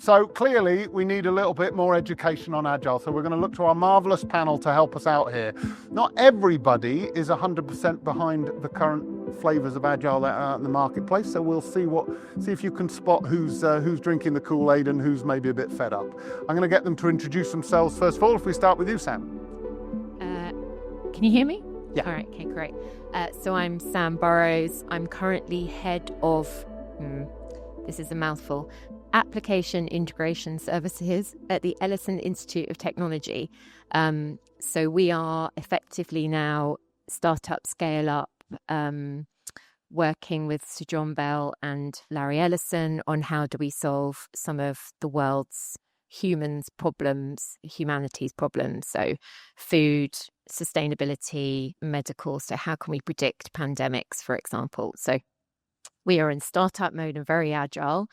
So clearly we need a little bit more education on Agile. So we're going to look to our marvellous panel to help us out here. Not everybody is 100% behind the current flavours of Agile that are out in the marketplace. So we'll see if you can spot who's drinking the Kool-Aid and who's maybe a bit fed up. I'm going to get them to introduce themselves first of all. If we start with you, Sam. Can you hear me? Yeah. All right, okay, great. So I'm Sam Burrows. I'm currently head of, this is a mouthful, Application Integration Services at the Ellison Institute of Technology. So we are effectively now startup scale up, working with Sir John Bell and Larry Ellison on how do we solve some of the world's humanities problems. So food, sustainability, medical. So how can we predict pandemics, for example? So we are in startup mode and very agile.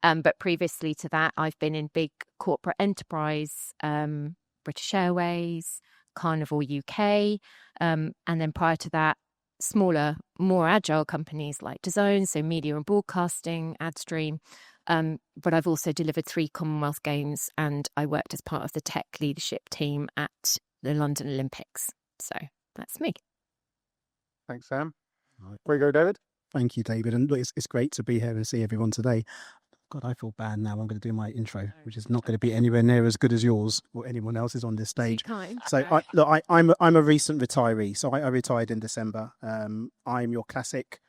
But previously to that, I've been in big corporate enterprise, British Airways, Carnival UK. And then prior to that, smaller, more agile companies like DAZN, so media and broadcasting, AdStream. But I've also delivered 3 Commonwealth Games, and I worked as part of the tech leadership team at the London Olympics. So that's me. Thanks, Sam. Where you go, David? Thank you, David. And look, it's great to be here and see everyone today. God, I feel bad now. I'm going to do my intro, which is not going to be anywhere near as good as yours or anyone else's on this stage. So, I'm a recent retiree. So I retired in December. I'm your classic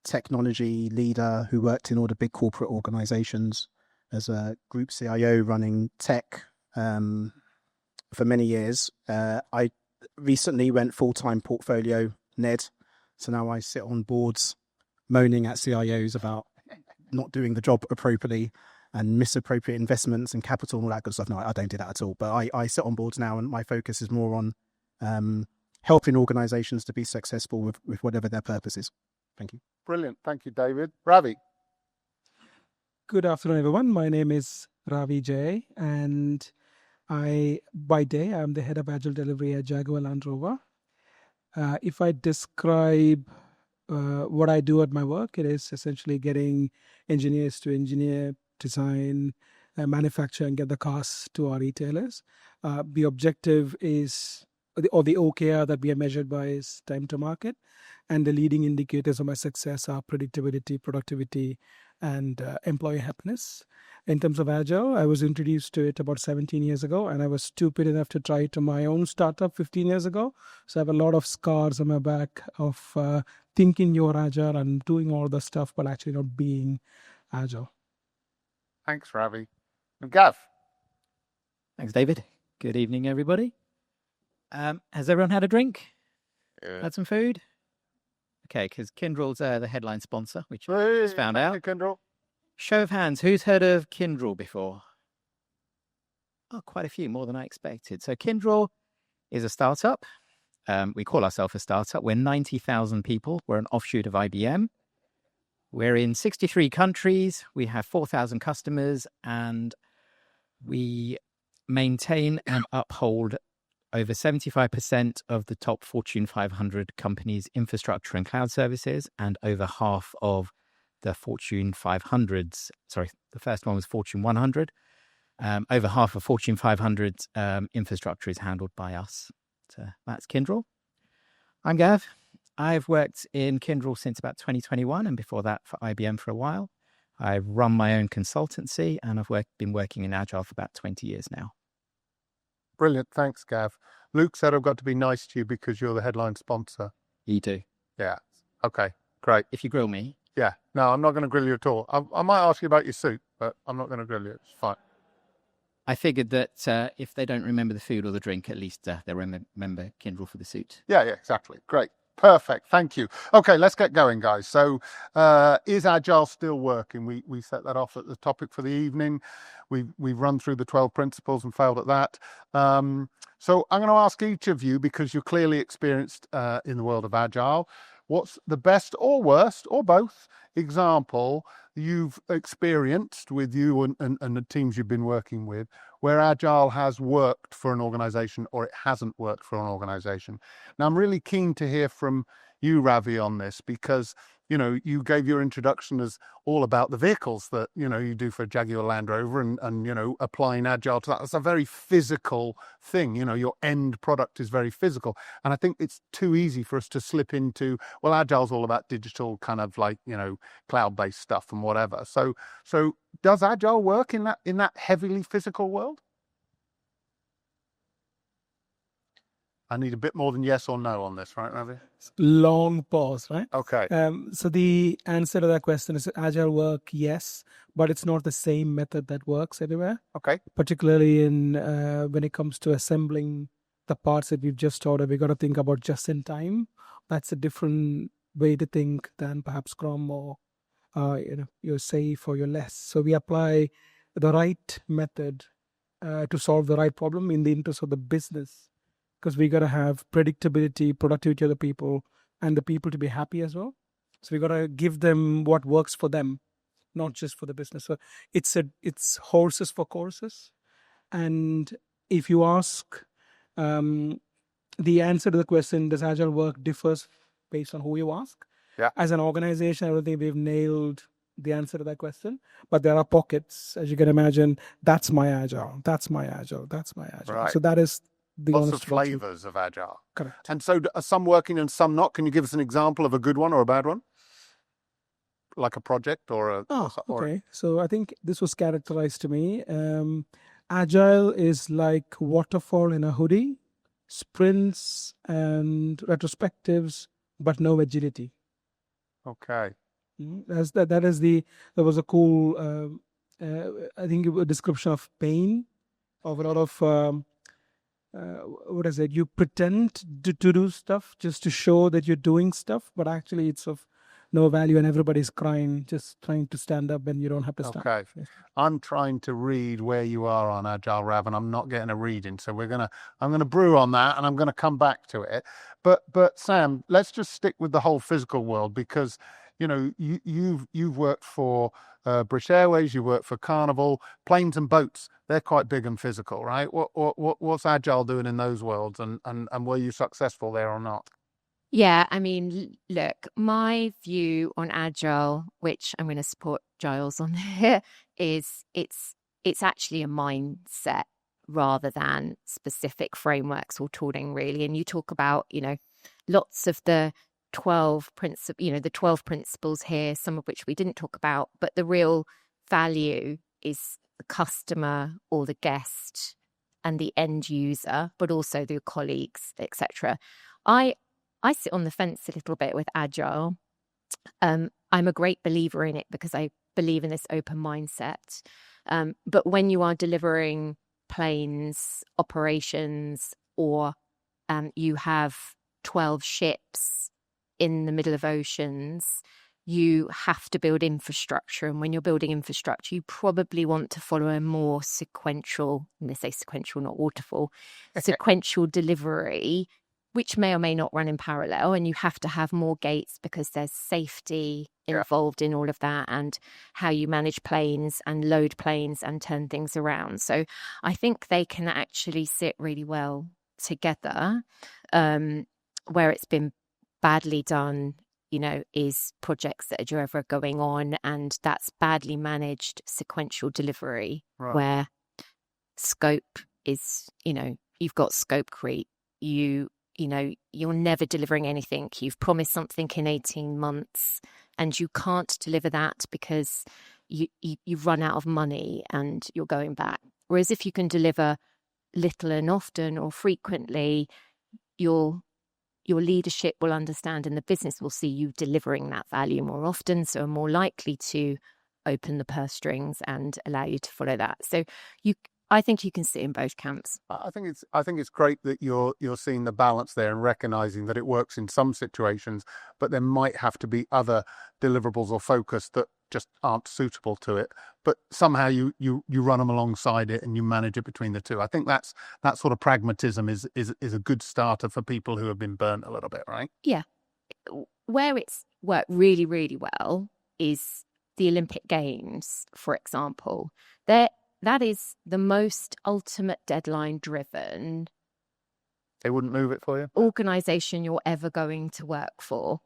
technology leader who worked in all the big corporate organizations as a group CIO running tech for many years. I recently went full-time portfolio NED. So now I sit on boards moaning at CIOs about not doing the job appropriately and misappropriate investments and capital and all that good stuff. No, I don't do that at all. But I sit on boards now, and my focus is more on helping organizations to be successful with whatever their purpose is. Thank you. Brilliant. Thank you, David. Ravi. Good afternoon, everyone. My name is Ravi Jay, and by day, I'm the head of Agile Delivery at Jaguar Land Rover. If I describe what I do at my work, it is essentially getting engineers to engineer, design, manufacture, and get the cars to our retailers. The objective is, or the OKR that we are measured by, is time to market. And the leading indicators of my success are predictability, productivity, and employee happiness. In terms of Agile, I was introduced to it about 17 years ago, and I was stupid enough to try it to my own startup 15 years ago. So I have a lot of scars on my back of thinking you're Agile and doing all the stuff, but actually not being Agile. Thanks, Ravi. And Gav. Thanks, David. Good evening, everybody. Has everyone had a drink? Had some food? Okay, because Kyndryl's the headline sponsor, which I just found out. Kyndryl. Show of hands, who's heard of Kyndryl before? Oh, quite a few, more than I expected. So Kyndryl is a startup. We call ourselves a startup. We're 90,000 people. We're an offshoot of IBM. We're in 63 countries. We have 4,000 customers, and we maintain and uphold over 75% of the top Fortune 500 companies' infrastructure and cloud services, and over half of the Fortune 500s. Sorry, the first one was Fortune 100. Over half of Fortune 500 infrastructure is handled by us. So that's Kyndryl. I'm Gav. I've worked in Kyndryl since about 2021, and before that for IBM for a while. I run my own consultancy, and I've been working in Agile for about 20 years now. Brilliant. Thanks, Gav. Luke said I've got to be nice to you because you're the headline sponsor. You do. Yeah. Okay, great. If you grill me. Yeah. No, I'm not going to grill you at all. I might ask you about your suit, but I'm not going to grill you. It's fine. I figured that if they don't remember the food or the drink, at least they'll remember Kyndryl for the suit. Yeah, exactly. Great. Perfect. Thank you. Okay, let's get going, guys. So is Agile still working? We set that off at the topic for the evening. We've run through the 12 principles and failed at that. So I'm going to ask each of you, because you're clearly experienced in the world of Agile, what's the best or worst or both example you've experienced with you and the teams you've been working with where Agile has worked for an organization or it hasn't worked for an organization? Now, I'm really keen to hear from you, Ravi, on this, because you gave your introduction as all about the vehicles that, you do for Jaguar Land Rover and applying Agile to that. That's a very physical thing. Your end product is very physical. And I think it's too easy for us to slip into, well, Agile's all about digital kind of like, cloud-based stuff and whatever. So does Agile work in that heavily physical world? I need a bit more than yes or no on this, right, Ravi? Long pause, right? Okay. So the answer to that question is Agile work, yes, but it's not the same method that works everywhere. Okay. Particularly in when it comes to assembling the parts that we've just ordered, we got to think about just in time. That's a different way to think than perhaps Scrum or your SAFe or your less. So we apply the right method to solve the right problem in the interest of the business. Because we got to have predictability, productivity of the people, and the people to be happy as well. So we got to give them what works for them, not just for the business. So it's horses for courses. And if you ask, the answer to the question, does Agile work, differs based on who you ask. Yeah. As an organization, I don't think we've nailed the answer to that question. But there are pockets, as you can imagine. That's my Agile. That's my Agile. That's my Agile. Right. So that is the lots honest of flavors of Agile. Correct. And so are some working and some not? Can you give us an example of a good one or a bad one? Like a project or a... okay. So I think this was characterized to me. Agile is like waterfall in a hoodie, sprints and retrospectives, but no agility. Okay. There was a cool, I think, a description of pain, of a lot of... what is it? You pretend to do stuff just to show that you're doing stuff, but actually it's of no value and everybody's crying, just trying to stand up when you don't have to stand. Okay. Yes. I'm trying to read where you are on Agile, Rav, and I'm not getting a reading. So I'm gonna brew on that and I'm gonna come back to it. But Sam, let's just stick with the whole physical world because you've worked for British Airways, you worked for Carnival, planes and boats. They're quite big and physical, right? What's Agile doing in those worlds, and were you successful there or not? Yeah, I mean, look, my view on Agile, which I'm going to support Giles on here, is it's actually a mindset rather than specific frameworks or tooling, really. And you talk about, lots of the 12 principles here, some of which we didn't talk about, but the real value is the customer or the guest and the end user, but also the colleagues, etc. I sit on the fence a little bit with Agile. I'm a great believer in it because I believe in this open mindset. But when you are delivering planes, operations, or you have 12 ships in the middle of oceans, you have to build infrastructure. And when you're building infrastructure, you probably want to follow a more sequential, and they say sequential, not waterfall, sequential delivery, which may or may not run in parallel. And you have to have more gates because there's safety involved in all of that, and how you manage planes and load planes and turn things around. So I think they can actually sit really well together. Where it's been badly done, is projects that are ever going on, and that's badly managed sequential delivery, right, where scope is, you've got scope creep. You're never delivering anything. You've promised something in 18 months and you can't deliver that because you've run out of money and you're going back. Whereas if you can deliver little and often or frequently, your leadership will understand and the business will see you delivering that value more often, so are more likely to open the purse strings and allow you to follow that. So I think you can sit in both camps. I think it's great that you're seeing the balance there and recognizing that it works in some situations, but there might have to be other deliverables or focus that just aren't suitable to it. But somehow you run them alongside it and you manage it between the two. I think that sort of pragmatism is a good starter for people who have been burnt a little bit, right? Yeah. Where it's worked really, really well is the Olympic Games, for example. That is the most ultimate deadline-driven. They wouldn't move it for you? Organisation you're ever going to work for.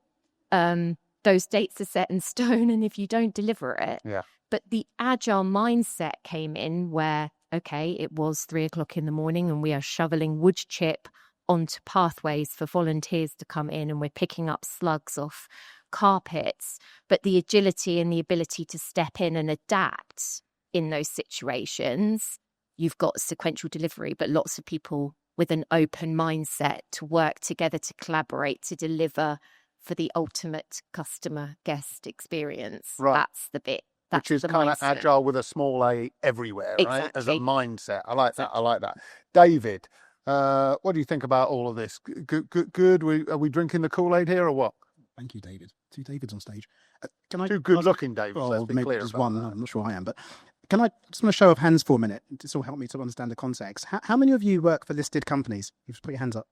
those dates are set in stone, and if you don't deliver it. Yeah. But the agile mindset came in where, okay, it was 3:00 in the morning and we are shoveling wood chip onto pathways for volunteers to come in, and we're picking up slugs off carpets. But the agility and the ability to step in and adapt in those situations, you've got sequential delivery, but lots of people with an open mindset to work together, to collaborate, to deliver for the ultimate customer guest experience. Right. That's the bit. That's Which is the kind of mindset. agile with a small a everywhere, right? As a Exactly. mindset. I like that. I like that. David, what do you think about all of this? Good. Are we drinking the Kool-Aid here or what? Thank you, David. 2 Davids on stage. Can I Two good-looking Davids, well, let's be maybe clear just about one. that. I'm not sure I am, but can I just want a show of hands for a minute? This will help me to understand the context. How many of you work for listed companies? You just put your hands up.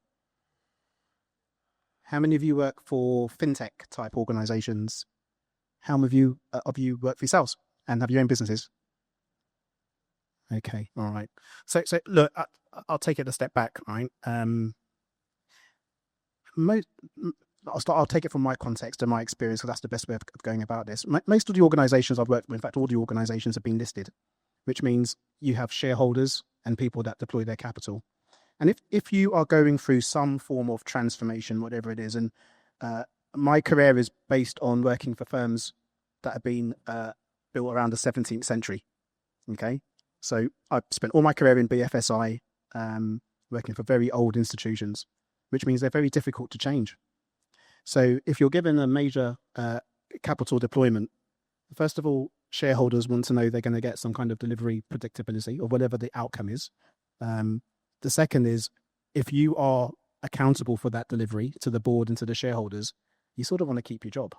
How many of you work for fintech type organizations? How many of you work for yourselves and have your own businesses? Okay, all right. So look, I'll take it a step back, right? I'll take it from my context and my experience, because that's the best way of going about this. Most of the organizations I've worked with, in fact, all the organizations have been listed, which means you have shareholders and people that deploy their capital. And if you are going through some form of transformation, whatever it is, and my career is based on working for firms that have been built around the 17th century, okay? So I've spent all my career in BFSI, working for very old institutions, which means they're very difficult to change. So if you're given a major capital deployment, first of all, shareholders want to know they're going to get some kind of delivery predictability or whatever the outcome is. The second is, if you are accountable for that delivery to the board and to the shareholders, you sort of want to keep your job.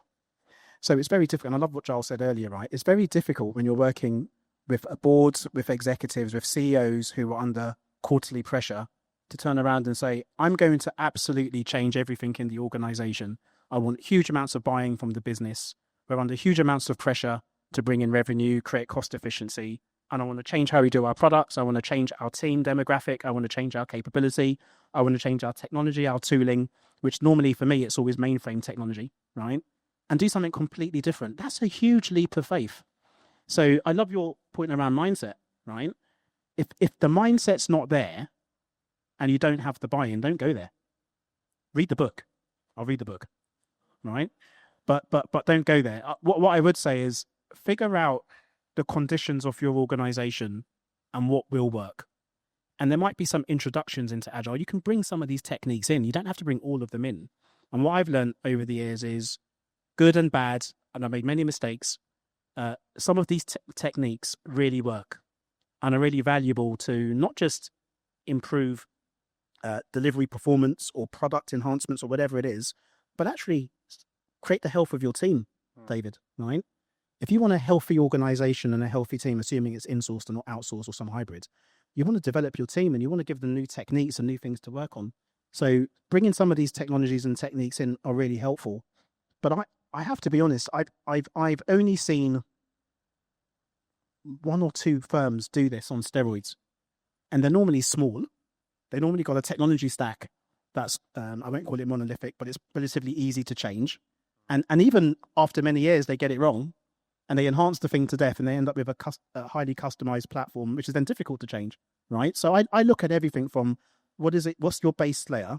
So it's very difficult. And I love what Giles said earlier, right? It's very difficult when you're working with boards, with executives, with CEOs who are under quarterly pressure to turn around and say, I'm going to absolutely change everything in the organization. I want huge amounts of buying from the business. We're under huge amounts of pressure to bring in revenue, create cost efficiency. And I want to change how we do our products. I want to change our team demographic. I want to change our capability. I want to change our technology, our tooling, which normally for me, it's always mainframe technology, right? And do something completely different. That's a huge leap of faith. So I love your point around mindset, right? If the mindset's not there and you don't have the buy-in, don't go there. Read the book. I'll read the book, right? But don't go there. What I would say is figure out the conditions of your organization and what will work. And there might be some introductions into Agile. You can bring some of these techniques in. You don't have to bring all of them in. And what I've learned over the years is good and bad, and I made many mistakes. Some of these techniques really work and are really valuable to not just improve delivery performance or product enhancements or whatever it is, but actually create the health of your team, David, right? If you want a healthy organization and a healthy team, assuming it's insourced and not outsourced or some hybrid, you want to develop your team and you want to give them new techniques and new things to work on. So bringing some of these technologies and techniques in are really helpful. But I have to be honest, I've only seen 1 or 2 firms do this on steroids, and they're normally small. They normally got a technology stack that's, I won't call it monolithic, but it's relatively easy to change. And even after many years, they get it wrong and they enhance the thing to death and they end up with a highly customized platform, which is then difficult to change, right? So I look at everything from what's your base layer?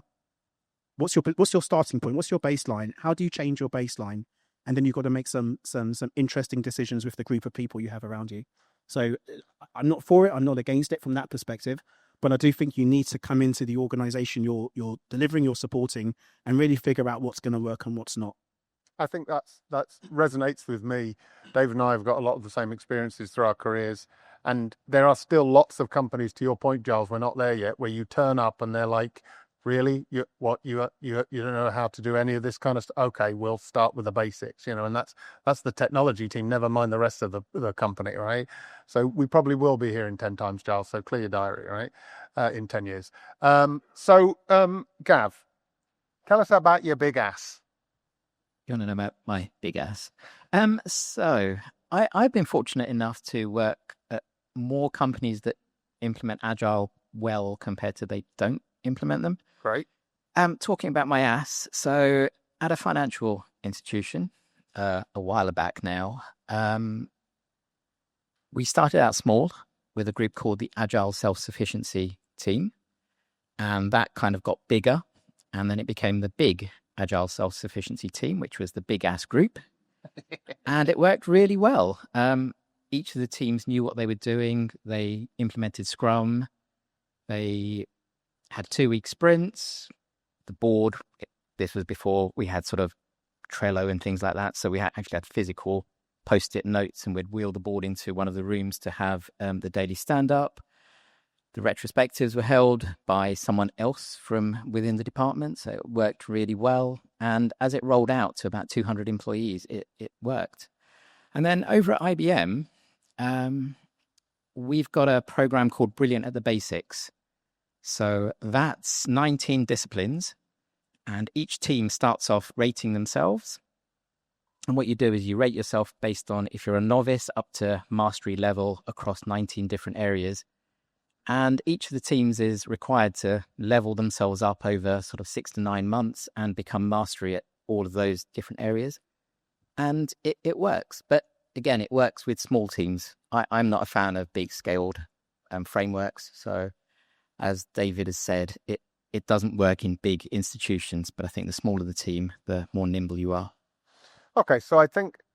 What's your starting point? What's your baseline? How do you change your baseline? And then you've got to make some interesting decisions with the group of people you have around you. So I'm not for it. I'm not against it from that perspective. But I do think you need to come into the organization you're delivering, you're supporting, and really figure out what's going to work and what's not. I think that resonates with me. David and I have got a lot of the same experiences through our careers, and there are still lots of companies, to your point, Giles, we're not there yet, where you turn up and they're like, really, you don't know how to do any of this kind of stuff? Okay, we'll start with the basics, and that's the technology team, never mind the rest of the company, right? So we probably will be here in 10 times, Giles, so clear your diary, right, in 10 years. Gav, tell us about your big ass. You want to know about my big ass? So I've been fortunate enough to work at more companies that implement Agile well compared to they don't implement them. Great. Talking about my ass, so at a financial institution, a while back now. We started out small with a group called the Agile Self-Sufficiency Team, and that kind of got bigger, and then it became the big Agile Self-Sufficiency Team, which was the big ass group, and it worked really well. Each of the teams knew what they were doing. They implemented Scrum. They had 2-week sprints. The board, this was before we had sort of Trello and things like that, so we actually had physical post-it notes, and we'd wheel the board into one of the rooms to have the daily stand-up. The retrospectives were held by someone else from within the department, so it worked really well. And as it rolled out to about 200 employees, it worked. And then over at IBM, we've got a program called Brilliant at the Basics. So that's 19 disciplines, and each team starts off rating themselves. And what you do is you rate yourself based on if you're a novice up to mastery level across 19 different areas. And each of the teams is required to level themselves up over sort of 6 to 9 months and become mastery at all of those different areas. And it works. But again, it works with small teams. I'm not a fan of big scaled frameworks. So as David has said, it doesn't work in big institutions. But I think the smaller the team, the more nimble you are. Okay, so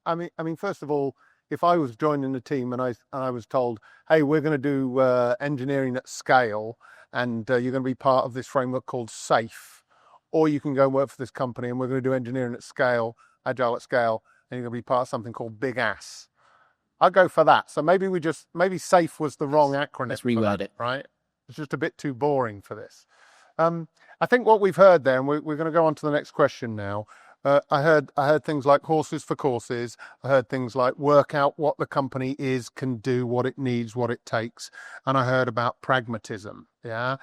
I mean, first of all, if I was joining the team and I was told, hey, we're going to do engineering at scale, and you're going to be part of this framework called SAFE, or you can go and work for this company and we're going to do engineering at scale, agile at scale, and you're going to be part of something called Big Ass. I'll go for that. So maybe SAFE was the wrong acronym. Let's reword it. Right? It's just a bit too boring for this. I think what we've heard there, and we're going to go on to the next question now. I heard things like horses for courses. I heard things like work out what the company is, can do, what it needs, what it takes. And I heard about pragmatism. Yeah.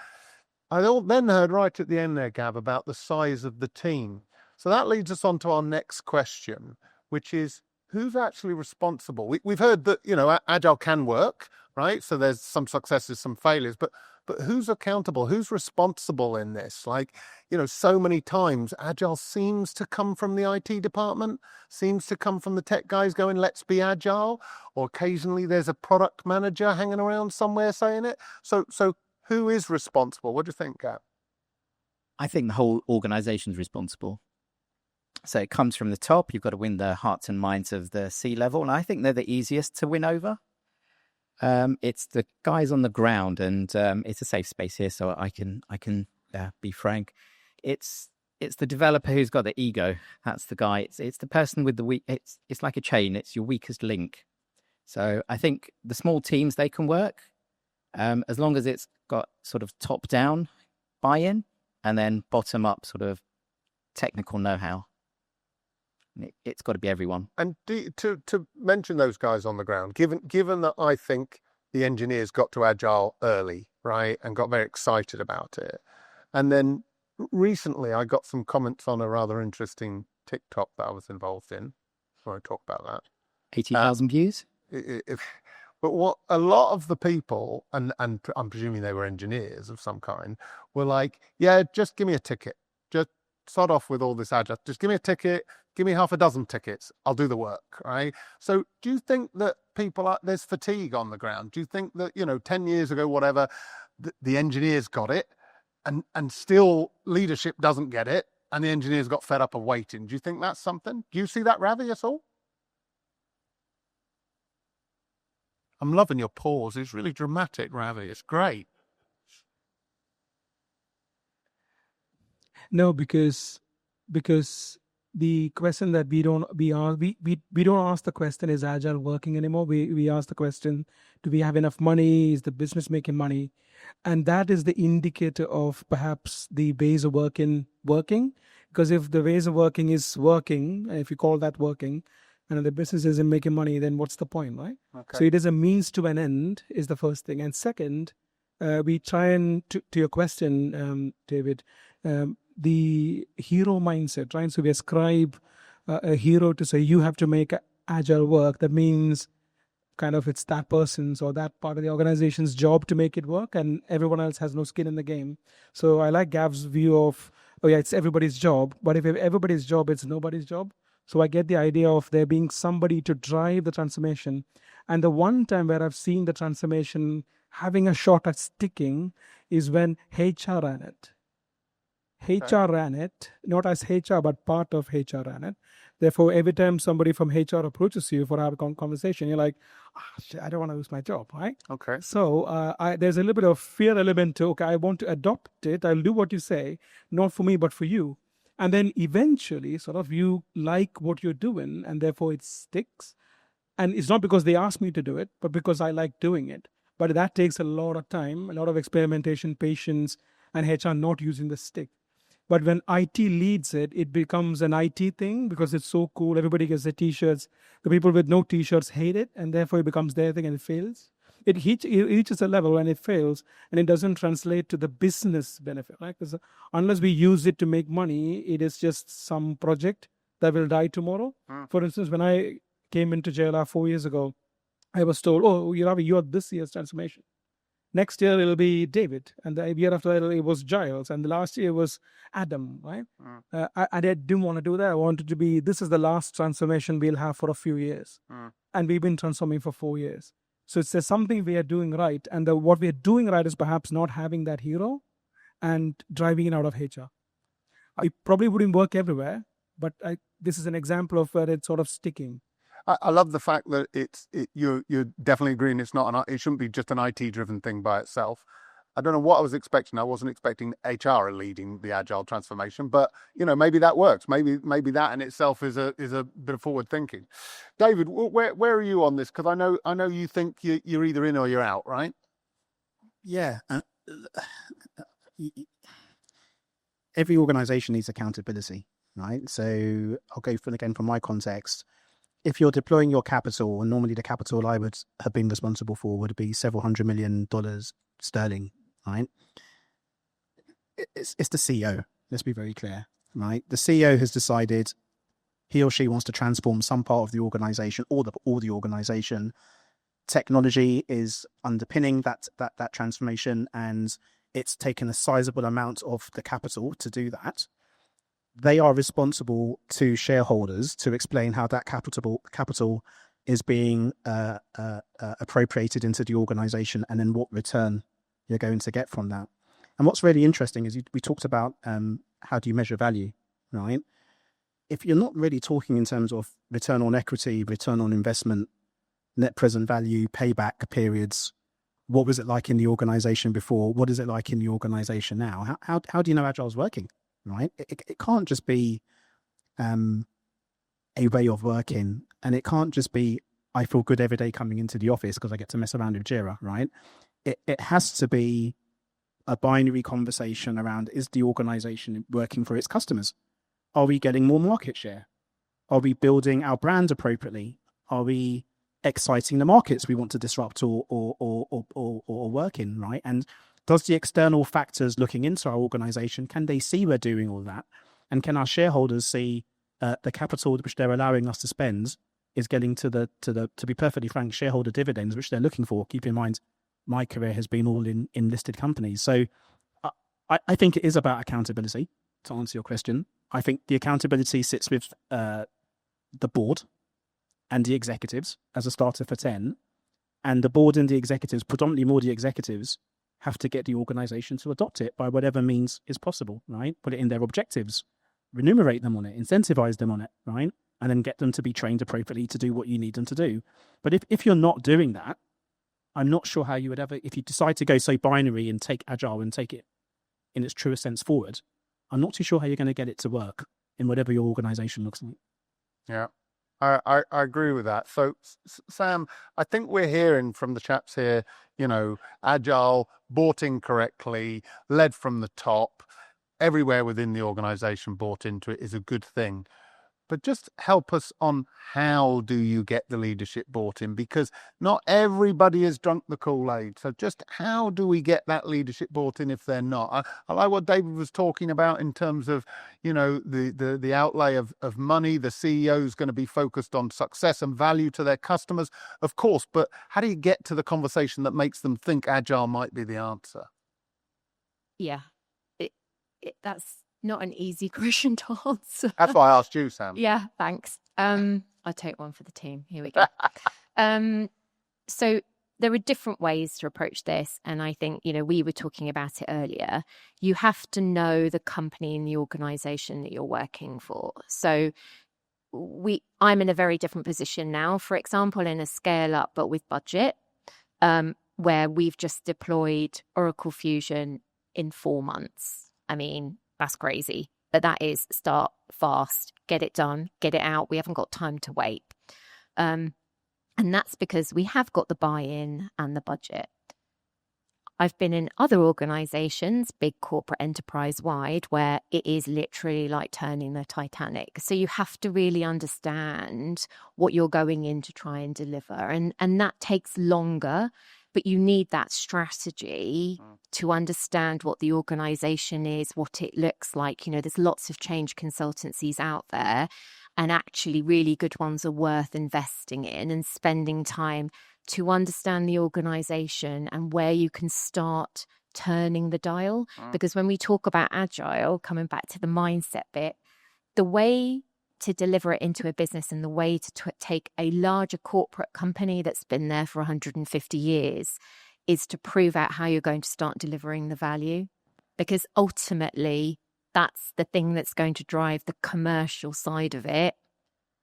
I then heard right at the end there, Gav, about the size of the team. So that leads us on to our next question, which is who's actually responsible? We've heard that, Agile can work, right? So there's some successes, some failures, but who's accountable? Who's responsible in this? Like, so many times Agile seems to come from the IT department, seems to come from the tech guys going, let's be Agile. Or occasionally there's a product manager hanging around somewhere saying it. So who is responsible? What do you think, Gav? I think the whole organization's responsible. So it comes from the top. You've got to win the hearts and minds of the C-level. And I think they're the easiest to win over. It's the guys on the ground, and it's a safe space here, so I can be frank. It's the developer who's got the ego. That's the guy. It's the person with the weak. It's like a chain. It's your weakest link. So I think the small teams, they can work as long as it's got sort of top down buy-in and then bottom up sort of technical know-how. It's got to be everyone. And to mention those guys on the ground, given that I think the engineers got to Agile early, right, and got very excited about it, and then recently I got some comments on a rather interesting TikTok that I was involved in. I want to talk about that. 80,000 views. But what a lot of the people, and I'm presuming they were engineers of some kind, were like, yeah, just give me a ticket. Just sod off with all this Agile. Just give me a ticket. Give me half a dozen tickets. I'll do the work, right? So do you think that there's fatigue on the ground? Do you think that, 10 years ago, whatever, the engineers got it and still leadership doesn't get it and the engineers got fed up of waiting? Do you think that's something? Do you see that, Ravi, at all? I'm loving your pause. It's really dramatic, Ravi. It's great. No, because the question that we don't ask the question, is Agile working anymore? We ask the question, do we have enough money? Is the business making money? And that is the indicator of perhaps the ways of working. Because if the ways of working is working, if you call that working, and the business isn't making money, then what's the point, right? Okay. So it is a means to an end is the first thing. And second, we try and, to your question, David, the hero mindset, right? So we ascribe a hero to say, you have to make Agile work. That means kind of it's that person's or that part of the organization's job to make it work, and everyone else has no skin in the game. So I like Gav's view of, it's everybody's job. But if everybody's job, it's nobody's job. So I get the idea of there being somebody to drive the transformation. And the one time where I've seen the transformation having a shot at sticking is when HR ran it. HR ran it, not as HR, but part of HR ran it. Therefore, every time somebody from HR approaches you for a conversation, you're like, shit, I don't want to lose my job, right? Okay. So there's a little bit of fear element to, okay, I want to adopt it. I'll do what you say, not for me, but for you. And then eventually, sort of, you like what you're doing, and therefore it sticks. And it's not because they asked me to do it, but because I like doing it. But that takes a lot of time, a lot of experimentation, patience, and HR not using the stick. But when IT leads it, it becomes an IT thing because it's so cool. Everybody gets their T-shirts. The people with no T-shirts hate it, and therefore it becomes their thing and it fails. It reaches a level when it fails, and it doesn't translate to the business benefit, right? Because unless we use it to make money, it is just some project that will die tomorrow. For instance, when I came into JLR 4 years ago, I was told, oh, Ravi, you are this year's transformation. Next year, it'll be David. And the year after that, it was Giles. And the last year was Adam, right? I didn't want to do that. I wanted to be, this is the last transformation we'll have for a few years. And we've been transforming for 4 years. So there's something we are doing right. And what we are doing right is perhaps not having that hero and driving it out of HR. It probably wouldn't work everywhere, but this is an example of where it's sort of sticking. I love the fact that you're definitely agreeing it shouldn't be just an IT driven thing by itself. I don't know what I was expecting. I wasn't expecting HR leading the agile transformation, but maybe that works. Maybe that in itself is a bit of forward thinking. David, where are you on this? Because I know you think you're either in or you're out, right? Yeah. Every organization needs accountability, right? So I'll go from my context. If you're deploying your capital, and normally the capital I would have been responsible for would be several $100 million sterling, right? It's the CEO. Let's be very clear, right? The CEO has decided he or she wants to transform some part of the organization or the organization. Technology is underpinning that transformation, and it's taken a sizable amount of the capital to do that. They are responsible to shareholders to explain how that capital is being appropriated into the organization, and then what return you're going to get from that. And what's really interesting is we talked about how do you measure value, right? If you're not really talking in terms of return on equity, return on investment, net present value, payback periods, what was it like in the organization before? What is it like in the organization now? How do you know Agile's working? Right? It can't just be a way of working, and it can't just be I feel good every day coming into the office because I get to mess around with Jira, right? It has to be a binary conversation around, is the organization working for its customers? Are we getting more market share? Are we building our brand appropriately? Are we exciting the markets we want to disrupt or work in, right? And does the external factors looking into our organization, can they see we're doing all that? And can our shareholders see the capital which they're allowing us to spend is getting to be perfectly frank, shareholder dividends, which they're looking for? Keep in mind, my career has been all in listed companies. So I think it is about accountability, to answer your question. I think the accountability sits with the board and the executives as a starter for 10. And the board and the executives, predominantly more the executives, have to get the organization to adopt it by whatever means is possible, right? Put it in their objectives, remunerate them on it, incentivize them on it, right? And then get them to be trained appropriately to do what you need them to do. But if you're not doing that, I'm not sure how you would ever, if you decide to go so binary and take Agile and take it in its truest sense forward, I'm not too sure how you're going to get it to work in whatever your organization looks like. Yeah. I agree with that. So, Sam, I think we're hearing from the chaps here, Agile, bought in correctly, led from the top, everywhere within the organization bought into it is a good thing. But just help us on how do you get the leadership bought in? Because not everybody has drunk the Kool-Aid. So just how do we get that leadership bought in if they're not? I like what David was talking about in terms of, the outlay of money. The CEO is going to be focused on success and value to their customers, of course. But how do you get to the conversation that makes them think Agile might be the answer? Yeah, that's not an easy question to answer. That's why I asked you, Sam. Yeah, thanks. I'll take one for the team. Here we go. So there are different ways to approach this. And I think, we were talking about it earlier. You have to know the company and the organization that you're working for. So I'm in a very different position now, for example, in a scale up, but with budget, where we've just deployed Oracle Fusion in 4 months. I mean, that's crazy, but that is start fast, get it done, get it out. We haven't got time to wait. And that's because we have got the buy-in and the budget. I've been in other organizations, big corporate enterprise-wide, where it is literally like turning the Titanic. So you have to really understand what you're going in to try and deliver. And that takes longer, but you need that strategy to understand what the organization is, what it looks like. There's lots of change consultancies out there, and actually really good ones are worth investing in and spending time to understand the organization and where you can start turning the dial. Because when we talk about Agile, coming back to the mindset bit, the way to deliver it into a business and the way to take a larger corporate company that's been there for 150 years is to prove out how you're going to start delivering the value. Because ultimately, that's the thing that's going to drive the commercial side of it.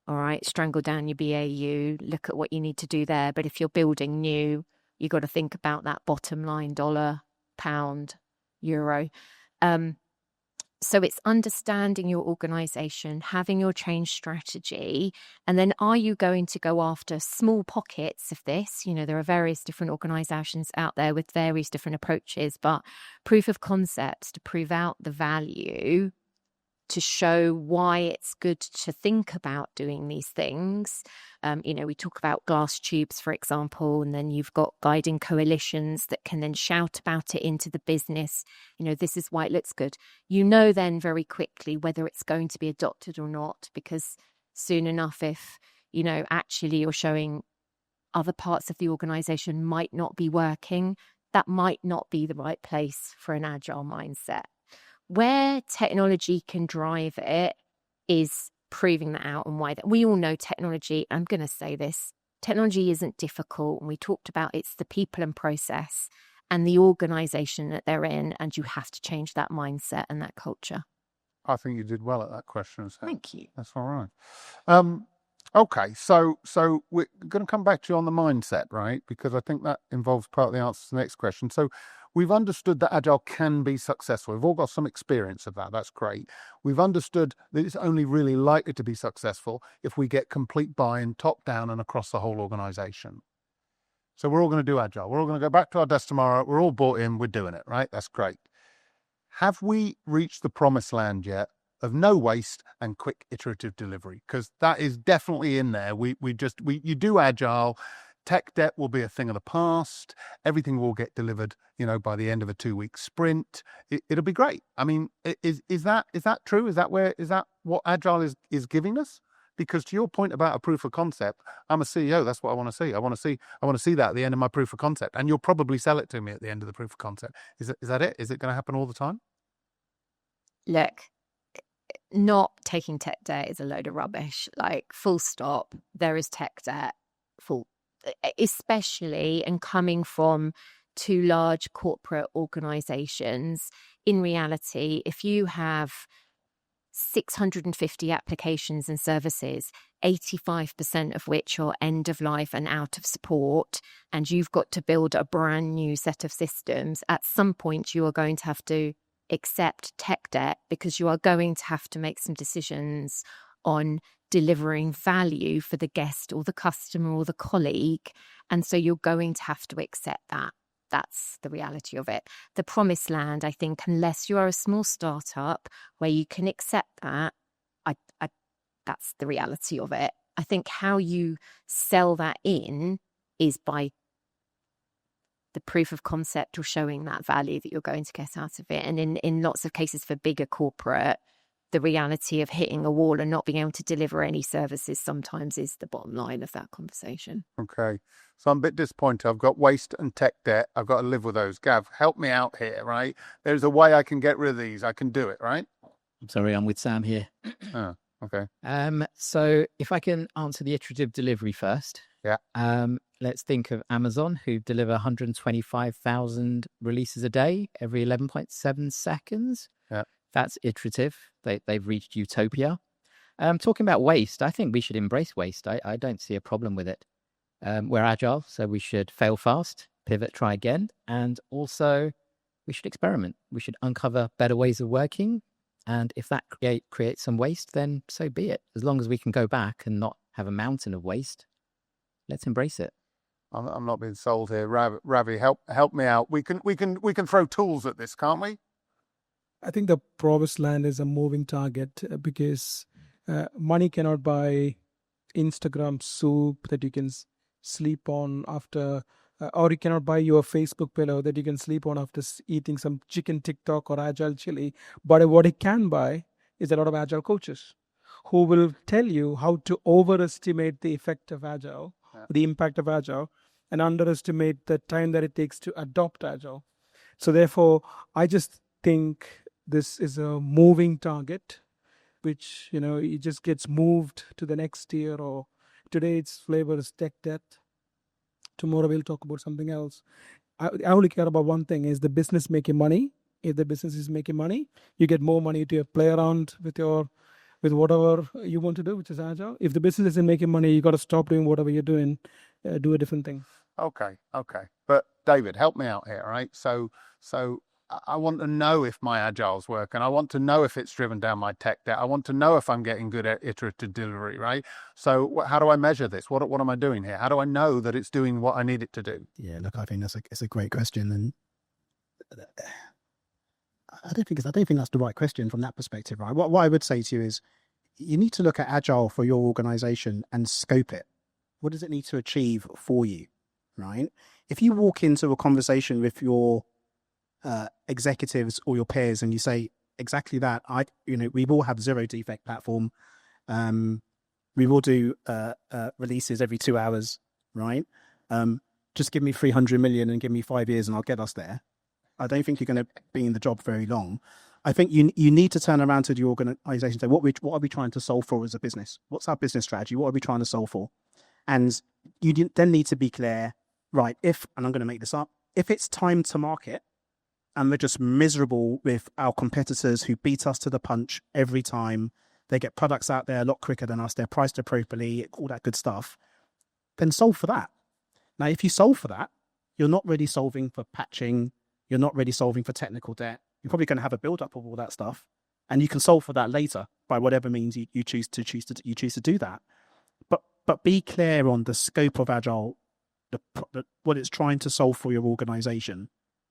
All right, strangle down your BAU, look at what you need to do there. But if you're building new, you've got to think about that bottom line, dollar, pound, euro. So it's understanding your organization, having your change strategy, and then are you going to go after small pockets of this? There are various different organizations out there with various different approaches, but proof of concepts to prove out the value, to show why it's good to think about doing these things. We talk about glass tubes, for example, and then you've got guiding coalitions that can then shout about it into the business. This is why it looks good. Then very quickly whether it's going to be adopted or not, because soon enough, if, actually you're showing other parts of the organization might not be working, that might not be the right place for an agile mindset. Where technology can drive it is proving that out and why that. We all know technology, I'm going to say this, technology isn't difficult. And we talked about it's the people and process and the organization that they're in, and you have to change that mindset and that culture. I think you did well at that question. So thank you. That's all right. Okay, so we're going to come back to you on the mindset, right? Because I think that involves part of the answer to the next question. So we've understood that Agile can be successful. We've all got some experience of that. That's great. We've understood that it's only really likely to be successful if we get complete buy-in, top down and across the whole organization. So we're all going to do Agile. We're all going to go back to our desk tomorrow. We're all bought in. We're doing it, right? That's great. Have we reached the promised land yet of no waste and quick iterative delivery? Because that is definitely in there. You do Agile. Tech debt will be a thing of the past. Everything will get delivered, by the end of a 2-week sprint. It'll be great. I mean, is that true? Is that what Agile is giving us? Because to your point about a proof of concept, I'm a CEO. That's what I want to see. I want to see that at the end of my proof of concept, and you'll probably sell it to me at the end of the proof of concept. Is that it? Is it going to happen all the time? Look, not taking tech debt is a load of rubbish. Like, full stop. There is tech debt. Especially and coming from 2 large corporate organizations. In reality, if you have 650 applications and services, 85% of which are end of life and out of support, and you've got to build a brand new set of systems, at some point you are going to have to accept tech debt, because you are going to have to make some decisions on delivering value for the guest or the customer or the colleague. And so you're going to have to accept that. That's the reality of it. The promised land, I think, unless you are a small startup where you can accept that, that's the reality of it. I think how you sell that in is by the proof of concept or showing that value that you're going to get out of it. And in lots of cases for bigger corporate, the reality of hitting a wall and not being able to deliver any services sometimes is the bottom line of that conversation. Okay. So I'm a bit disappointed. I've got waste and tech debt. I've got to live with those. Gav, help me out here, right? There's a way I can get rid of these. I can do it, right? I'm sorry, I'm with Sam here. Oh, okay. So if I can answer the iterative delivery first. Yeah. Let's think of Amazon, who deliver 125,000 releases a day every 11.7 seconds. Yeah. That's iterative. They've reached utopia. Talking about waste, I think we should embrace waste. I don't see a problem with it. We're agile, so we should fail fast, pivot, try again. And also, we should experiment. We should uncover better ways of working. And if that creates some waste, then so be it. As long as we can go back and not have a mountain of waste, let's embrace it. I'm not being sold here. Ravi, help me out. We can throw tools at this, can't we? I think the promised land is a moving target because money cannot buy Instagram soup that you can sleep on after, or you cannot buy your Facebook pillow that you can sleep on after eating some chicken TikTok or agile chili. But what it can buy is a lot of agile coaches who will tell you how to overestimate the effect of agile, the impact of agile, and underestimate the time that it takes to adopt agile. So therefore, I just think this is a moving target, which, it just gets moved to the next year, or today its flavor is tech debt. Tomorrow we'll talk about something else. I only care about one thing: is the business making money? If the business is making money, you get more money to play around with whatever you want to do, which is agile. If the business isn't making money, you got to stop doing whatever you're doing, do a different thing. Okay. But David, help me out here, right? So I want to know if my agile's working. I want to know if it's driven down my tech debt. I want to know if I'm getting good at iterative delivery, right? So how do I measure this? What am I doing here? How do I know that it's doing what I need it to do? Yeah, look, I think it's a great question, and I don't think that's the right question from that perspective, right? What I would say to you is, you need to look at agile for your organization and scope it. What does it need to achieve for you, right? If you walk into a conversation with your executives or your peers and you say exactly that, we all have zero defect platform. We will do releases every 2 hours, right? Just give me 300 million and give me 5 years and I'll get us there. I don't think you're going to be in the job very long. I think you need to turn around to the organization and say, what are we trying to solve for as a business? What's our business strategy? What are we trying to solve for? And you then need to be clear, right? And I'm going to make this up, if it's time to market and we're just miserable with our competitors who beat us to the punch every time, they get products out there a lot quicker than us, they're priced appropriately, all that good stuff, then solve for that. Now, if you solve for that, you're not really solving for patching, you're not really solving for technical debt. You're probably going to have a build-up of all that stuff, and you can solve for that later by whatever means you choose to do that. But be clear on the scope of Agile, what it's trying to solve for your organization,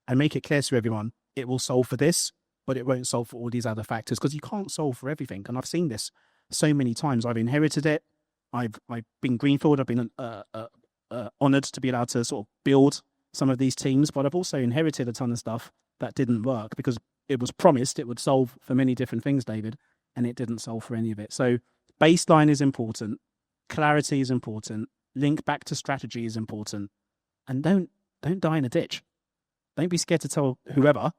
and make it clear to everyone, it will solve for this, but it won't solve for all these other factors, because you can't solve for everything. And I've seen this so many times. I've inherited it. I've been greenfield. I've been honored to be allowed to sort of build some of these teams, but I've also inherited a ton of stuff that didn't work because it was promised it would solve for many different things, David, and it didn't solve for any of it. So baseline is important. Clarity is important. Link back to strategy is important. And don't die in a ditch. Don't be scared to tell whoever,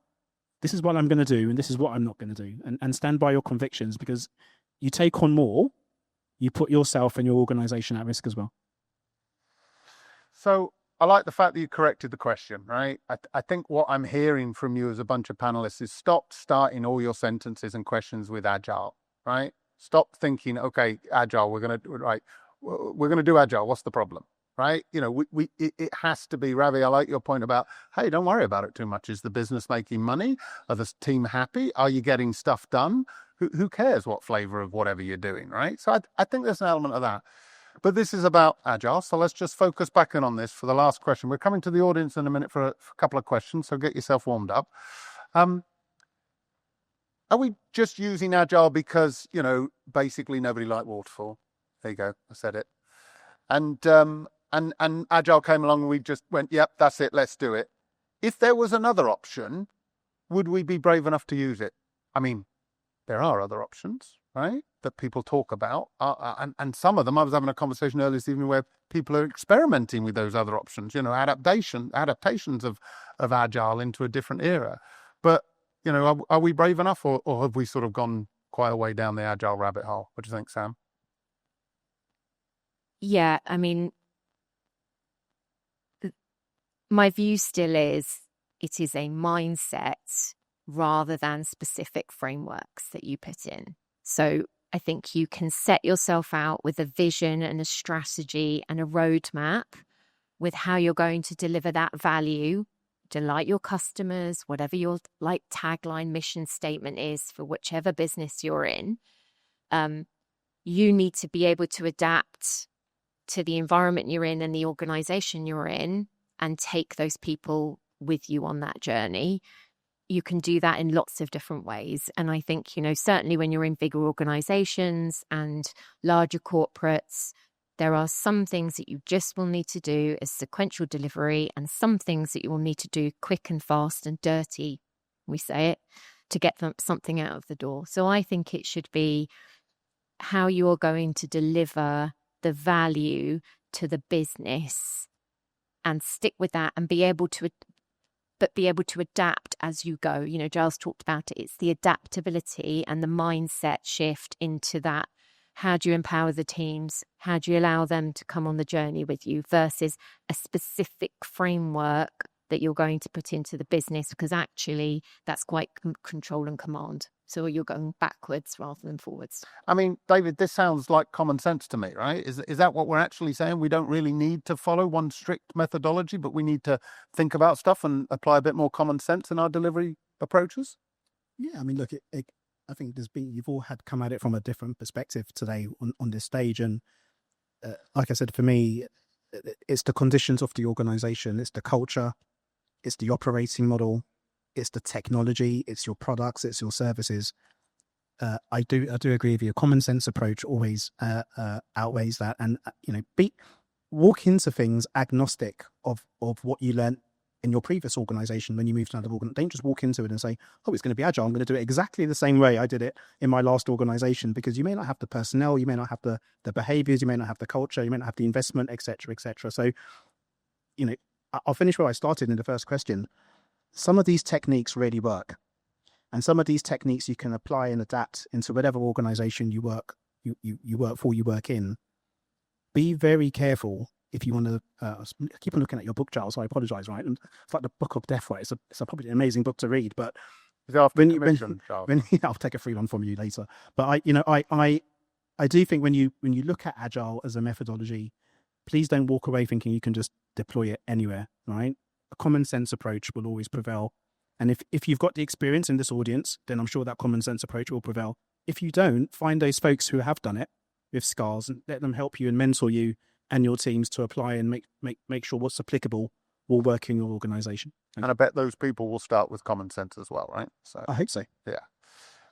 this is what I'm going to do and this is what I'm not going to do. And stand by your convictions, because you take on more, you put yourself and your organization at risk as well. So I like the fact that you corrected the question, right? I think what I'm hearing from you as a bunch of panelists is stop starting all your sentences and questions with Agile, right? Stop thinking, okay, Agile, we're going to do Agile. What's the problem, right? It has to be, Ravi, I like your point about, hey, don't worry about it too much. Is the business making money? Are the team happy? Are you getting stuff done? Who cares what flavor of whatever you're doing, right? So I think there's an element of that. But this is about Agile, so let's just focus back in on this for the last question. We're coming to the audience in a minute for a couple of questions, so get yourself warmed up. Are we just using Agile because, basically nobody liked Waterfall? There you go, I said it. And Agile came along and we just went, yep, that's it, let's do it. If there was another option, would we be brave enough to use it? I mean, there are other options, right, that people talk about. And some of them, I was having a conversation earlier this evening where people are experimenting with those other options, adaptations of Agile into a different era. But, are we brave enough or have we sort of gone quite a way down the Agile rabbit hole. What do you think, Sam? Yeah, I mean, my view still is it is a mindset rather than specific frameworks that you put in. So I think you can set yourself out with a vision and a strategy and a roadmap with how you're going to deliver that value, delight your customers, whatever your like tagline mission statement is for whichever business you're in. You need to be able to adapt to the environment you're in and the organization you're in and take those people with you on that journey. You can do that in lots of different ways. And I think, certainly when you're in bigger organizations and larger corporates, there are some things that you just will need to do as sequential delivery and some things that you will need to do quick and fast and dirty, we say it, to get something out of the door. So I think it should be how you're going to deliver the value to the business and stick with that and be able to adapt as you go. Giles talked about it. It's the adaptability and the mindset shift into that. How do you empower the teams? How do you allow them to come on the journey with you versus a specific framework that you're going to put into the business? Because actually that's quite control and command. So you're going backwards rather than forwards. I mean, David, this sounds like common sense to me, right? Is that what we're actually saying? We don't really need to follow one strict methodology, but we need to think about stuff and apply a bit more common sense in our delivery approaches? Yeah, I mean, look, I think you've all had come at it from a different perspective today on this stage. And like I said, for me, it's the conditions of the organization, it's the culture, it's the operating model, it's the technology, it's your products, it's your services. I do agree with you. A common sense approach always outweighs that, and walk into things agnostic of what you learned in your previous organization when you moved to another organization. Don't just walk into it and say, "Oh, it's going to be agile. I'm going to do it exactly the same way I did it in my last organization," because you may not have the personnel, you may not have the behaviors, you may not have the culture, you may not have the investment, etc., etc. So, I'll finish where I started in the first question. Some of these techniques really work, and some of these techniques you can apply and adapt into whatever organization you work in. Be very careful if you want to. I keep on looking at your book, Giles, so I apologize. Right, and it's like the Book of Death. Right, it's probably an amazing book to read, but when I'll take a free one from you later. But I do think when you look at Agile as a methodology, please don't walk away thinking you can just deploy it anywhere. Right. A common sense approach will always prevail. And if you've got the experience in this audience, then I'm sure that common sense approach will prevail. If you don't, find those folks who have done it with scars and let them help you and mentor you and your teams to apply and make sure what's applicable will work in your organization. And I bet those people will start with common sense as well, right? So I hope so. Yeah.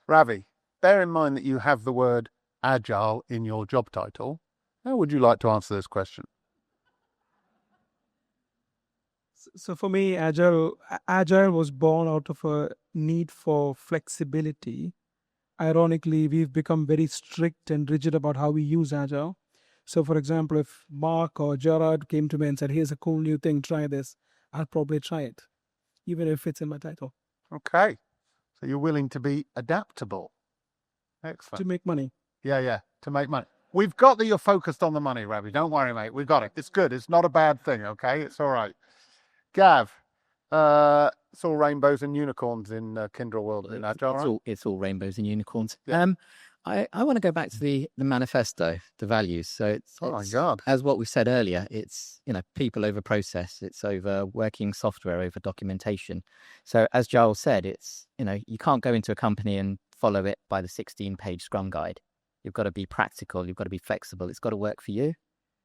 Ravi, bear in mind that you have the word agile in your job title. How would you like to answer this question? So for me, Agile was born out of a need for flexibility. Ironically, we've become very strict and rigid about how we use Agile. So for example, if Mark or Gerard came to me and said, "Here's a cool new thing, try this," I'll probably try it, even if it's in my title. Okay. So you're willing to be adaptable. Excellent. To make money. Yeah, to make money. We've got that you're focused on the money, Ravi. Don't worry, mate. We've got it. It's good. It's not a bad thing, okay? It's all right. Gav, it's all rainbows and unicorns in Kyndryl world in Agile, right? It's all rainbows and unicorns. Yeah. I want to go back to the manifesto, the values. So it's my God. As what we said earlier, it's people over process, it's over working software over documentation. So as Giles said, it's you can't go into a company and follow it by the 16-page Scrum guide. You've got to be practical, you've got to be flexible, it's got to work for you,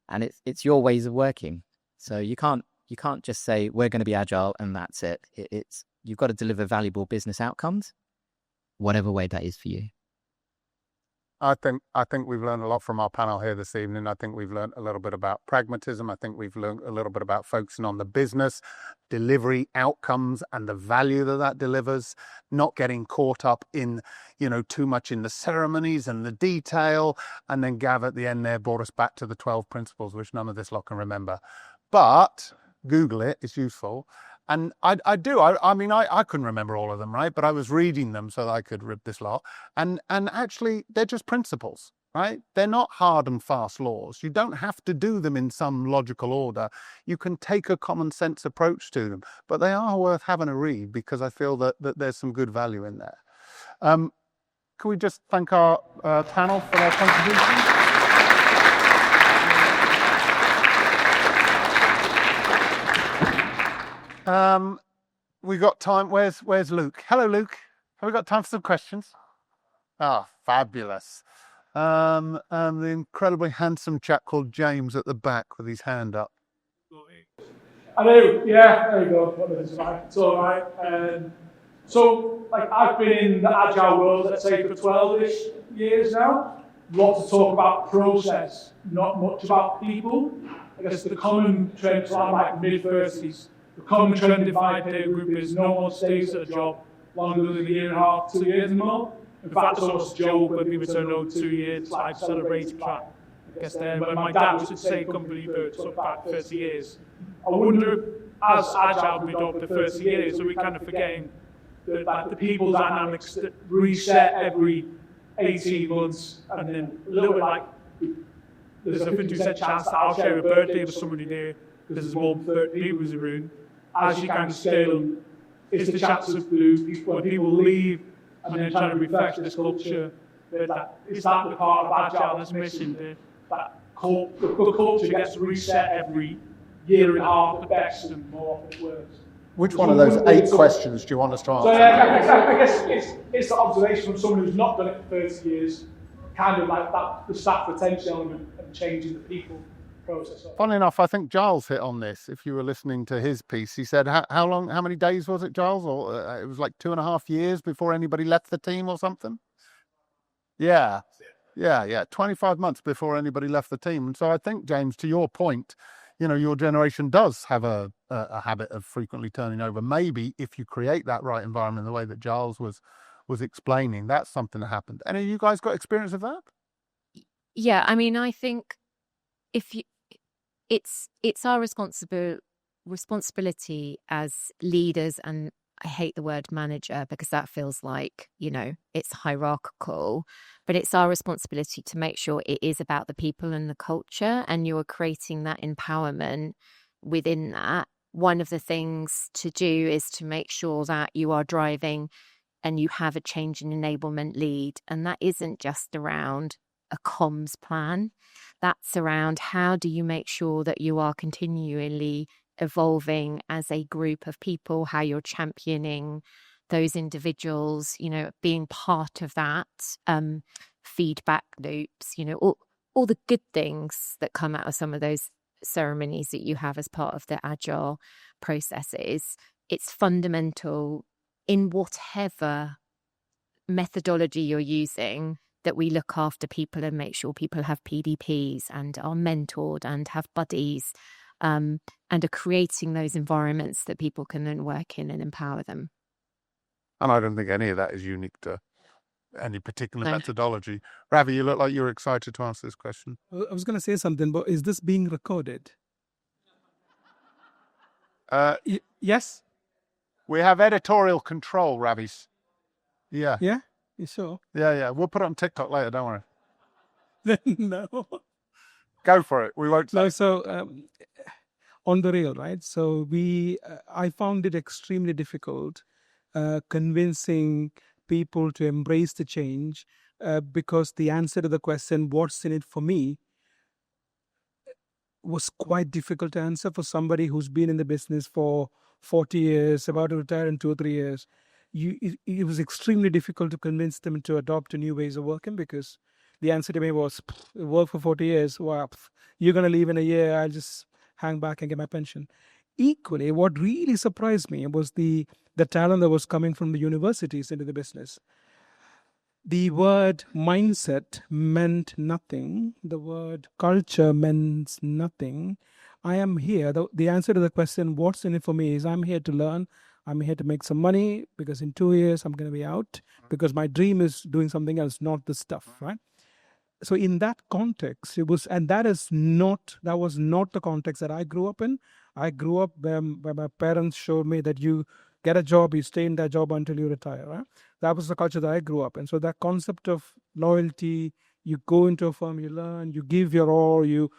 and it's your ways of working. So you can't just say we're going to be agile and that's it. You've got to deliver valuable business outcomes, whatever way that is for you. I think we've learned a lot from our panel here this evening. I think we've learned a little bit about pragmatism. I think we've learned a little bit about focusing on the business, delivery outcomes and the value that delivers, not getting caught up in, too much in the ceremonies and the detail. And then Gav at the end there brought us back to the 12 principles, which none of this lot can remember. But Google it, it's useful. And I do. I mean, I couldn't remember all of them, right? But I was reading them so that I could rip this lot. And actually, they're just principles, right? They're not hard and fast laws. You don't have to do them in some logical order. You can take a common sense approach to them. But they are worth having a read because I feel that there's some good value in there. Can we just thank our panel for their contributions? We got time. Where's Luke? Hello, Luke. Have we got time for some questions? Ah, fabulous. The incredibly handsome chap called James at the back with his hand up. Hello. Yeah, there you go. It's all right. So, like, I've been in the Agile world, let's say, for 12-ish years now. Lots of talk about process, not much about people. I guess the common trend, so I'm like mid-30s, the common trend in my peer group is no one stays at a job longer than a year and a half, 2 years more. In fact, it's almost a joke when people say, no, 2 years, like celebrating track. I guess then when my dad was at the same company for took back 30 years, I wonder, as Agile moved up to 30 years, are we kind of forgetting that, like, the people dynamics that reset every 18 months, and then a little bit like there's a 50% chance that I'll share a birthday with somebody there because there's more than 30 people in the room. As you kind of scale them, is the chances of when people leave and then trying to refresh this culture, is that the part of Agile that's missing? The culture gets reset every year and a half, the best and more often it works. Which one of those 8 questions do you want us to answer? So yeah, I guess it's the observation from someone who's not done it for 30 years, kind of like that, the staff retention element and changing the people process. Funnily enough, I think Giles hit on this. If you were listening to his piece, he said, how many days was it, Giles? Or it was like 2.5 years before anybody left the team or something? Yeah. 25 months before anybody left the team. And so I think, James, to your point, you know, your generation does have a habit of frequently turning over. Maybe if you create that right environment in the way that Giles was explaining, that's something that happened. Any of you guys got experience of that? Yeah, I mean, I think it's our responsibility as leaders, and I hate the word manager because that feels like, you know, it's hierarchical, but it's our responsibility to make sure it is about the people and the culture, and you're creating that empowerment within that. One of the things to do is to make sure that you are driving and you have a change in enablement lead. And that isn't just around a comms plan. That's around how do you make sure that you are continually evolving as a group of people, how you're championing those individuals, you know, being part of that feedback loops, you know, all the good things that come out of some of those ceremonies that you have as part of the Agile processes. It's fundamental in whatever methodology you're using that we look after people and make sure people have PDPs and are mentored and have buddies, and are creating those environments that people can then work in and empower them. And I don't think any of that is unique to any particular methodology. Ravi, you look like you're excited to answer this question. I was going to say something, but is this being recorded? Yes? We have editorial control, Ravis. Yeah. Yeah? You sure? Yeah. We'll put it on TikTok later, don't worry. No. Go for it. We won't say. No, so on the real, right? So I found it extremely difficult convincing people to embrace the change because the answer to the question, what's in it for me, was quite difficult to answer for somebody who's been in the business for 40 years, about to retire in 2 or 3 years. It was extremely difficult to convince them to adopt new ways of working because the answer to me was, work for 40 years, well, you're going to leave in a year, I'll just hang back and get my pension. Equally, what really surprised me was the talent that was coming from the universities into the business. The word mindset meant nothing. The word culture meant nothing. I am here. The answer to the question, what's in it for me, is I'm here to learn. I'm here to make some money because in 2 years I'm going to be out because my dream is doing something else, not the stuff, right? So in that context, that was not the context that I grew up in. I grew up where my parents showed me that you get a job, you stay in that job until you retire. Right? That was the culture that I grew up in. So that concept of loyalty, you go into a firm, you learn, you give your all, you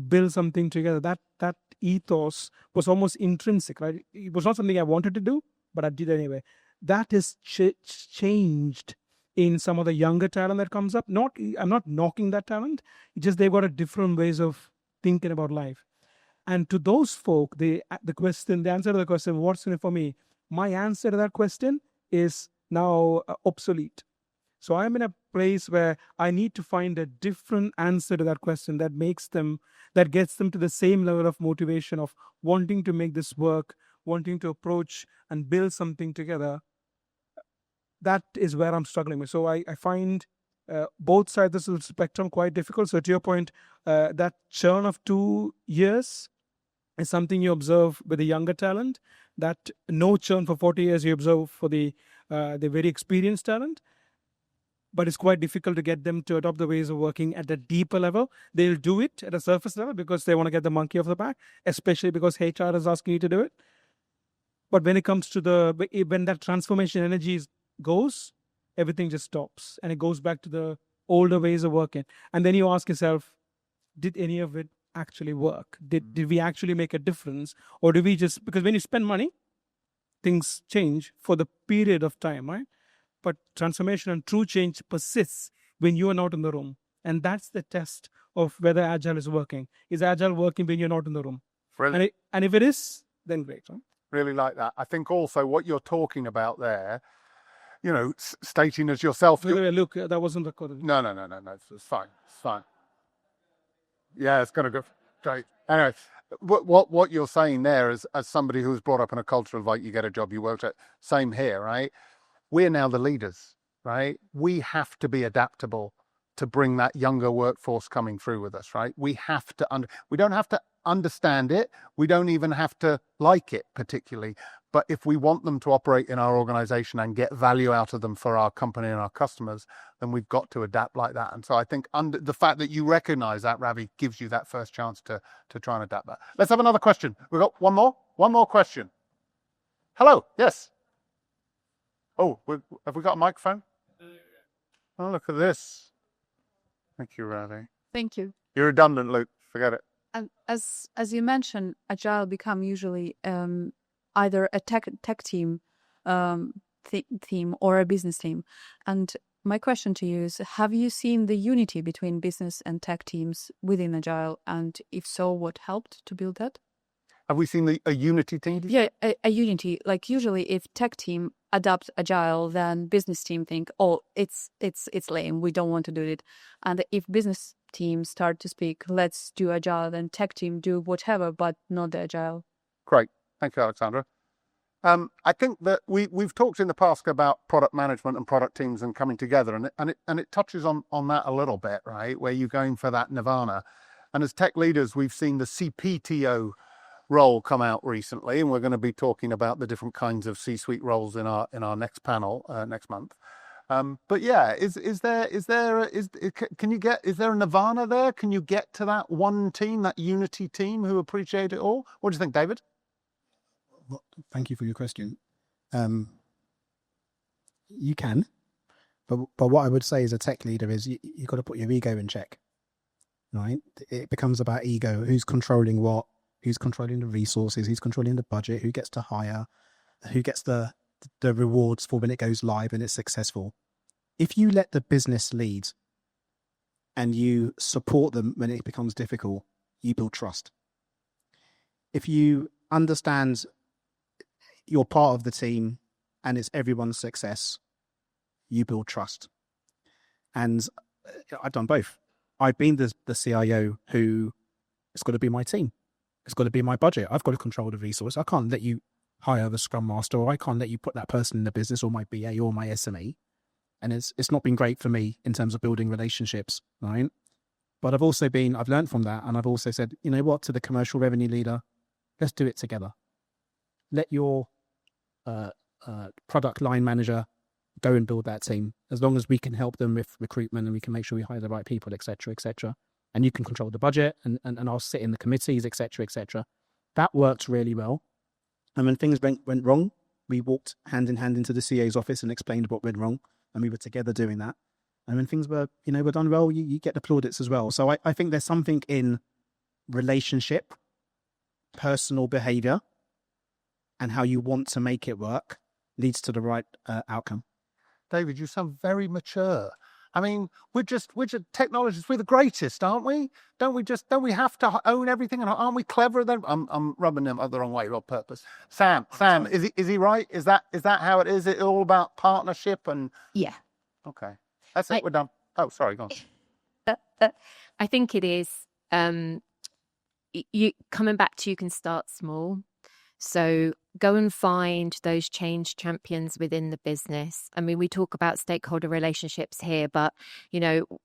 build something together. That ethos was almost intrinsic, right? It was not something I wanted to do, but I did anyway. That is changed in some of the younger talent that comes up. I'm not knocking that talent. It's just they've got a different ways of thinking about life. And to those folk, the answer to the question, what's in it for me? My answer to that question is now obsolete. So I'm in a place where I need to find a different answer to that question that gets them to the same level of motivation of wanting to make this work, wanting to approach and build something together. That is where I'm struggling with. So I find both sides of the spectrum quite difficult. So to your point, that churn of 2 years is something you observe with the younger talent. That no churn for 40 years you observe for the very experienced talent. But it's quite difficult to get them to adopt the ways of working at a deeper level. They'll do it at a surface level because they want to get the monkey off the back, especially because HR is asking you to do it. But when it comes to when that transformation energy goes, everything just stops and it goes back to the older ways of working. And then you ask yourself, did any of it actually work? Did we actually make a difference? Or do we just, because when you spend money, things change for the period of time, right? But transformation and true change persists when you are not in the room. And that's the test of whether Agile is working. Is Agile working when you're not in the room? Really? And if it is, then great. Right? Really like that. I think also what you're talking about there, stating as yourself. Look, that wasn't recorded. No. It's fine. It's fine. Yeah, it's going to go great. Anyway, what you're saying there is, as somebody who was brought up in a culture of like, you get a job, you work at, same here, right? We're now the leaders, right? We have to be adaptable to bring that younger workforce coming through with us, right? We have to, we don't have to understand it. We don't even have to like it particularly. But if we want them to operate in our organization and get value out of them for our company and our customers, then we've got to adapt like that. And so I think the fact that you recognize that, Ravi, gives you that first chance to try and adapt that. Let's have another question. We've got one more question. Hello, yes. Oh, have we got a microphone? Oh, look at this. Thank you, Ravi. Thank you. You're redundant, Luke. Forget it. And as you mentioned, Agile become usually either a tech team team or a business team. And my question to you is, have you seen the unity between business and tech teams within Agile? And if so, what helped to build that? Have we seen a unity team? Yeah, a unity. Like usually if tech team adopt Agile, then business team think, oh, it's lame, we don't want to do it. And if business team start to speak, let's do Agile, then tech team do whatever, but not the Agile. Great. Thank you, Alexandra. I think that we've talked in the past about product management and product teams and coming together, and it touches on that a little bit, right? Where you're going for that nirvana. And as tech leaders, we've seen the CPTO role come out recently, and we're going to be talking about the different kinds of C-suite roles in our next panel next month. But yeah, is there a nirvana there? Can you get to that one team, that unity team who appreciate it all? What do you think, David? Well, thank you for your question. You can, but what I would say as a tech leader is you've got to put your ego in check, right? It becomes about ego. Who's controlling what? Who's controlling the resources? Who's controlling the budget? Who gets to hire? Who gets the rewards for when it goes live and it's successful? If you let the business lead and you support them when it becomes difficult, you build trust. If you understand you're part of the team and it's everyone's success, you build trust. And I've done both. I've been the CIO who, it's got to be my team. It's got to be my budget. I've got to control the resource. I can't let you hire the Scrum Master, or I can't let you put that person in the business, or my BA or my SME. And it's not been great for me in terms of building relationships, right? But I've learned from that, and I've also said, you know what, to the commercial revenue leader, let's do it together. Let your product line manager go and build that team, as long as we can help them with recruitment and we can make sure we hire the right people, etc., etc. And you can control the budget, and I'll sit in the committees, etc., etc. That worked really well. And when things went wrong, we walked hand in hand into the CA's office and explained what went wrong. And we were together doing that. And when things were done well, you get the plaudits as well. So I think there's something in relationship, personal behavior, and how you want to make it work leads to the right outcome. David, you sound very mature. I mean, we're just technologists. We're the greatest, aren't we? Don't we have to own everything? And aren't we cleverer than? I'm rubbing them the wrong way on purpose. Sam, is he right? Is that how it is? It all about partnership and yeah. Okay, that's it. We're done. Oh, sorry, go on. I think it is. You coming back to, you can start small. So go and find those change champions within the business. I mean, we talk about stakeholder relationships here, but,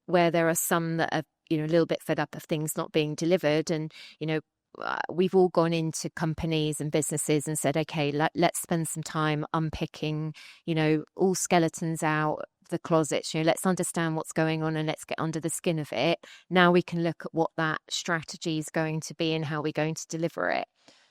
where there are some that are, a little bit fed up of things not being delivered. And, we've all gone into companies and businesses and said, okay, let's spend some time unpicking, all skeletons out the closets, let's understand what's going on and let's get under the skin of it. Now we can look at what that strategy is going to be and how we're going to deliver it.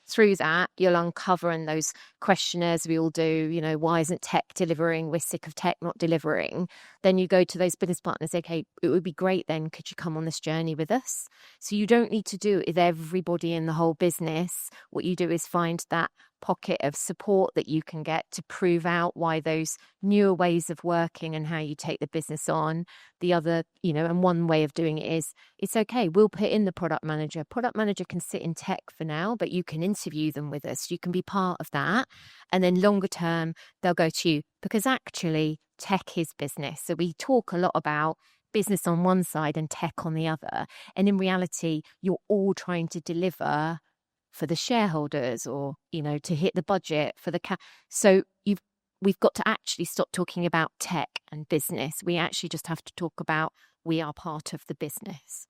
Through that, you'll uncover in those questionnaires we all do, why isn't tech delivering? We're sick of tech not delivering. Then you go to those business partners, okay, it would be great then, could you come on this journey with us? So you don't need to do it with everybody in the whole business. What you do is find that pocket of support that you can get to prove out why those newer ways of working and how you take the business on. The other, and one way of doing it is, it's okay, we'll put in the product manager. Product manager can sit in tech for now, but you can interview them with us. You can be part of that. And then longer term, they'll go to you, because actually tech is business. So we talk a lot about business on one side and tech on the other. And in reality, you're all trying to deliver for the shareholders, or, to hit the budget for the So we've got to actually stop talking about tech and business. We actually just have to talk about, we are part of the business.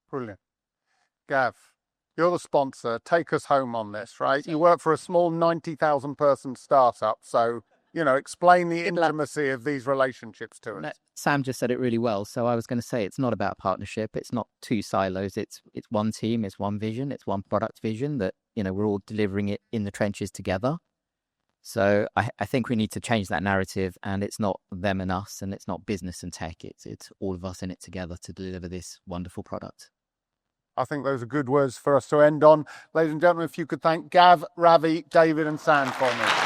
Brilliant. Gav, you're the sponsor. Take us home on this, right? You work for a small 90,000 person startup. So, explain the intimacy of these relationships to us. No, Sam just said it really well. So I was going to say, it's not about partnership. It's not two silos. It's one team. It's one vision. It's one product vision that, we're all delivering it in the trenches together. So I think we need to change that narrative, and it's not them and us, and it's not business and tech. It's all of us in it together to deliver this wonderful product. I think those are good words for us to end on. Ladies and gentlemen, if you could thank Gav, Ravi, David and Sam for me.